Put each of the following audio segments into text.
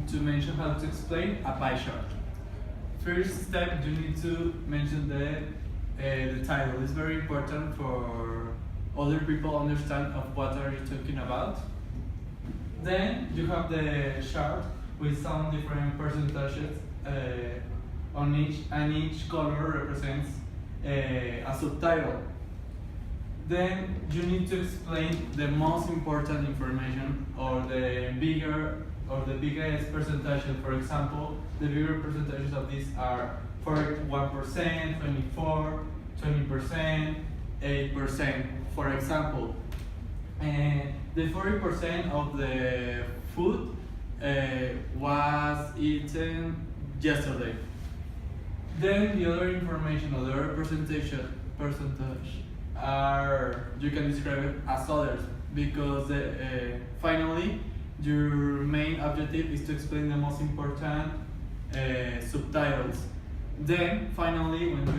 to mention how to explain a pie chart. First step, you need to mention the title. It's very important for other people understand of what are you talking about. Then you have the chart with some different percentages on each, and each color represents a subtitle. Then you need to explain the most important information or the biggest percentage. For example, the bigger percentages of these are 41%, 24, 20%, 8%. For example, the 40% of the food was eaten yesterday. Then the other information, or the other percentage are, you can describe it as others, because finally your main objective is to explain the most important subtitles. Then finally, when you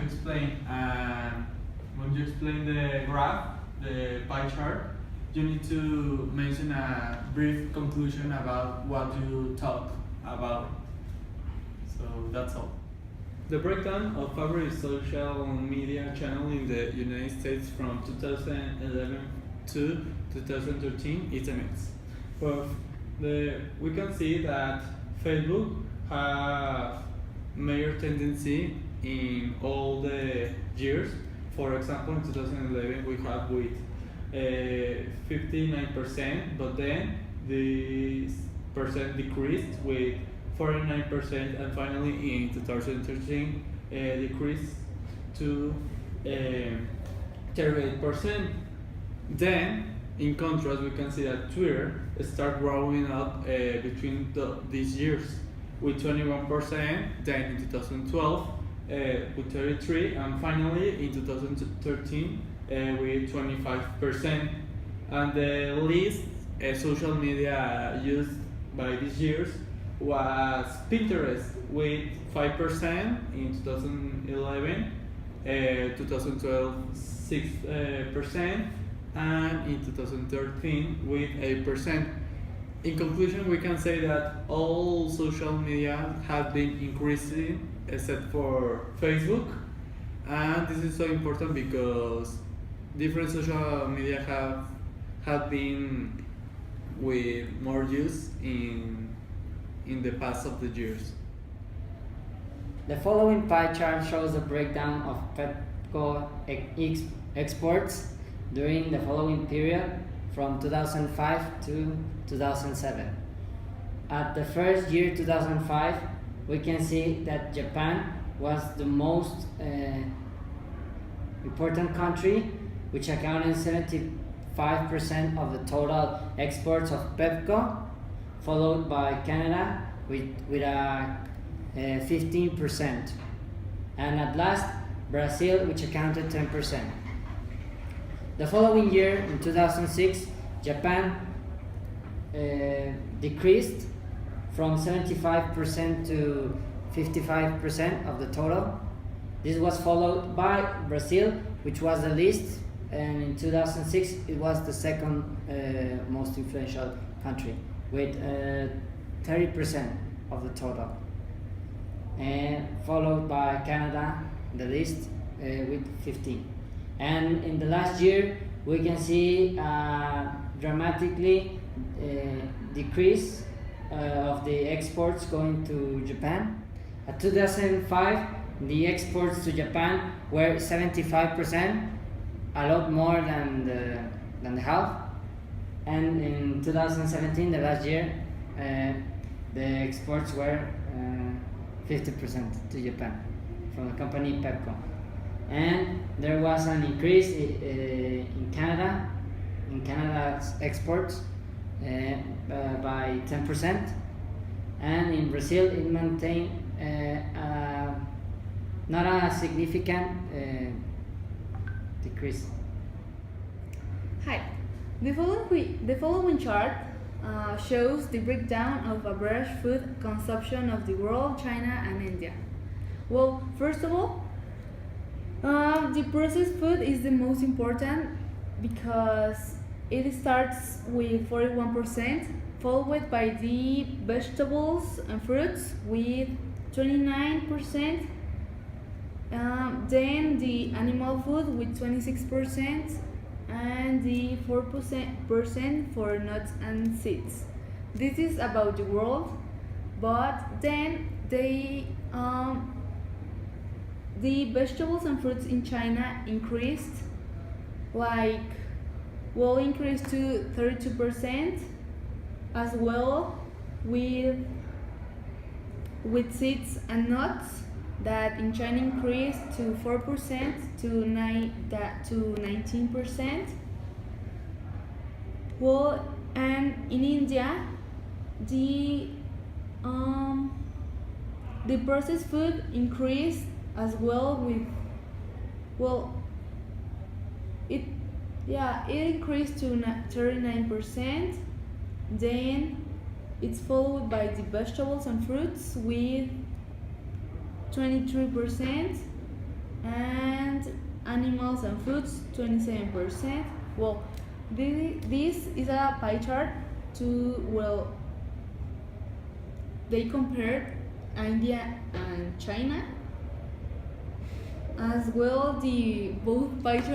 explain the graph, the pie chart, you need to mention a brief conclusion about what you talk about. So that's all. The breakdown of favorite social media channel in the United States from 2011 to 2013 is a mix. But we can see that Facebook has major tendency in all the years. For example, in 2011 we have with 59%, but then this percent decreased with 49%, and finally in 2013 decreased to 38%. Then, in contrast, we can see that Twitter started growing up between these years with 21%, then in 2012 with 33%, and finally in 2013 with 25%. And the least social media used by these years was Pinterest with 5% in 2011, 2012 6%, and in 2013 with 8%. In conclusion, we can say that all social media have been increasing except for Facebook, and this is so important because different social media have been with more use in the past of the years. The following pie chart shows a breakdown of Pepco exports during the following period from 2005 to 2007. At the first year, 2005, we can see that Japan was the most important country, which accounted 75% of the total exports of Pepco, followed by Canada with a 15%, and at last Brazil, which accounted 10%. The following year, in 2006, Japan decreased from 75% to 55% of the total. This was followed by Brazil, which was the least, and in 2006 it was the second most influential country with 30% of the total, and followed by Canada, the least, with 15%. And in the last year, we can see dramatically decrease of the exports going to Japan. At 2005, the exports to Japan were 75%, a lot more than the half. And in 2017, the last year, the exports were 50% to Japan from the company Pepco. And there was an increase in Canada's exports by 10%, and in Brazil it maintained not a significant decrease. Hi, the following chart shows the breakdown of average food consumption of the world, China and India. Well, first of all, the processed food is the most important because it starts with 41%, followed by the vegetables and fruits with 29%, then the animal food with 26%, and the 4% for nuts and seeds. This is about the world, but then the vegetables and fruits in China increased, increased to 32%, as well with seeds and nuts that in China increased to 4% to 19%. Well, and in India, the processed food increased as well with it increased to 39%. Then it's followed by the vegetables and fruits with 23%, and animals and fruits 27%. Well, this is a pie chart they compared India and China, as well the both pie charts